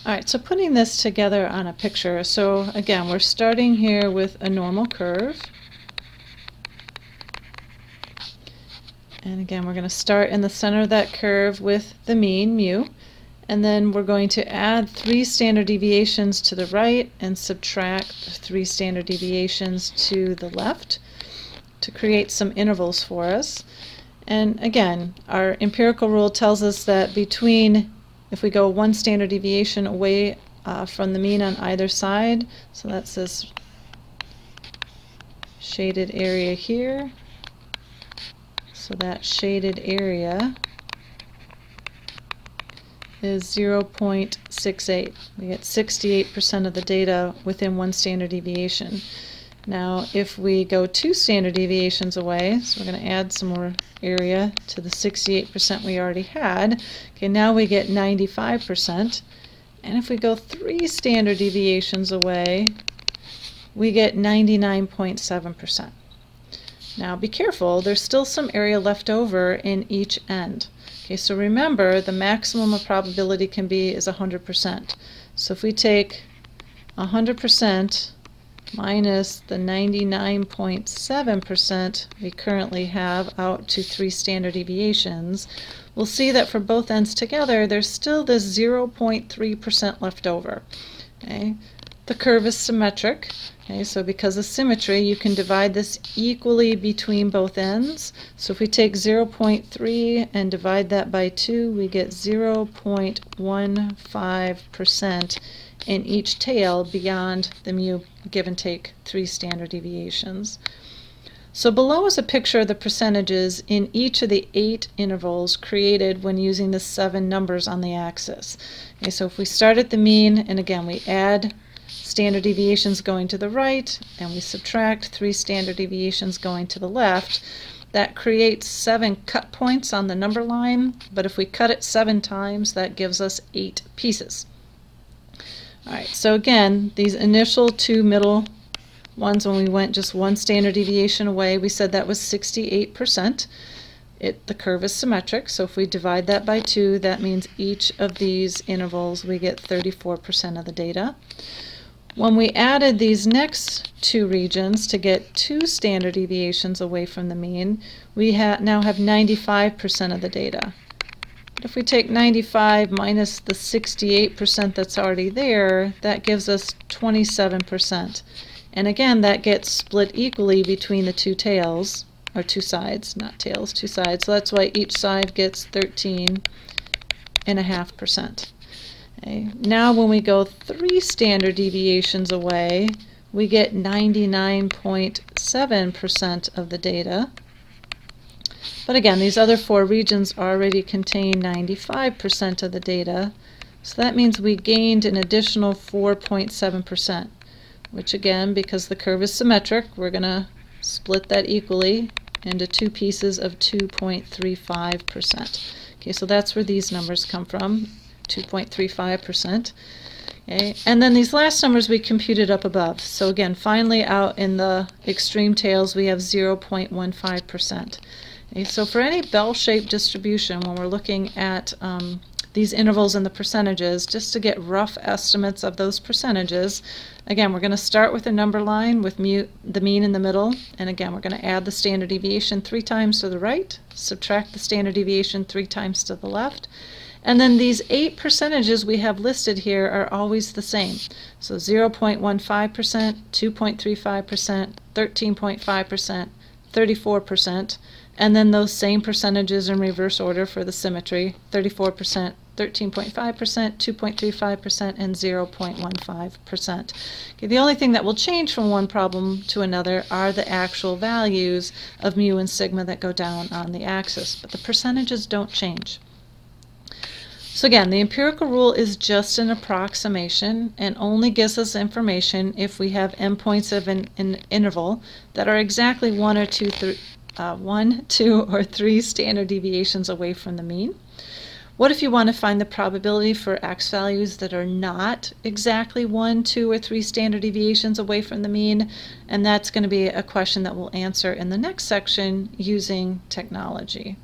All right, so putting this together on a picture. So again, we're starting here with a normal curve. And again, we're going to start in the center of that curve with the mean, mu. And then we're going to add 3 standard deviations to the right and subtract 3 standard deviations to the left to create some intervals for us. And again, our empirical rule tells us that if we go 1 standard deviation away from the mean on either side, so that's this shaded area here. So that shaded area is 0.68. We get 68% of the data within 1 standard deviation. Now, if we go 2 standard deviations away, so we're going to add some more area to the 68% we already had. Okay, now we get 95%. And if we go 3 standard deviations away, we get 99.7%. Now be careful, there's still some area left over in each end. Okay, so remember the maximum of probability can be is 100%. So if we take 100% minus the 99.7% we currently have out to 3 standard deviations, we'll see that for both ends together there's still this 0.3% left over. Okay? The curve is symmetric. Okay, so because of symmetry, you can divide this equally between both ends. So if we take 0.3 and divide that by 2, we get 0.15% in each tail beyond the mu give and take 3 standard deviations. So below is a picture of the percentages in each of the 8 intervals created when using the 7 numbers on the axis. Okay, so if we start at the mean, and again we add standard deviations going to the right, and we subtract 3 standard deviations going to the left, that creates 7 cut points on the number line, but if we cut it 7 times, that gives us 8 pieces. Alright, so again, these initial 2 middle ones, when we went just 1 standard deviation away, we said that was 68%. The curve is symmetric, so if we divide that by 2, that means each of these intervals we get 34% of the data. When we added these next 2 regions to get 2 standard deviations away from the mean, we now have 95% of the data. But if we take 95 minus the 68% that's already there, that gives us 27%. And again, that gets split equally between the 2 tails, or 2 sides, not tails, 2 sides. So that's why each side gets 13.5%. Okay. Now when we go 3 standard deviations away, we get 99.7% of the data. But again, these other 4 regions already contain 95% of the data, so that means we gained an additional 4.7%, which again, because the curve is symmetric, we're going to split that equally into 2 pieces of 2.35%. Okay, so that's where these numbers come from. 2.35%. Okay. And then these last numbers we computed up above. So again, finally out in the extreme tails we have 0.15%. Okay. So for any bell-shaped distribution, when we're looking at these intervals and the percentages, just to get rough estimates of those percentages, again, we're going to start with a number line with the mean in the middle, and again, we're going to add the standard deviation 3 times to the right, subtract the standard deviation 3 times to the left, and then these 8 percentages we have listed here are always the same. So 0.15%, 2.35%, 13.5%, 34%, and then those same percentages in reverse order for the symmetry, 34%, 13.5%, 2.35%, and 0.15%. Okay, the only thing that will change from one problem to another are the actual values of mu and sigma that go down on the axis, but the percentages don't change. So again, the empirical rule is just an approximation and only gives us information if we have endpoints of an interval that are exactly 1, 2, or 3 standard deviations away from the mean. What if you want to find the probability for x values that are not exactly 1, 2, or 3 standard deviations away from the mean? And that's going to be a question that we'll answer in the next section using technology.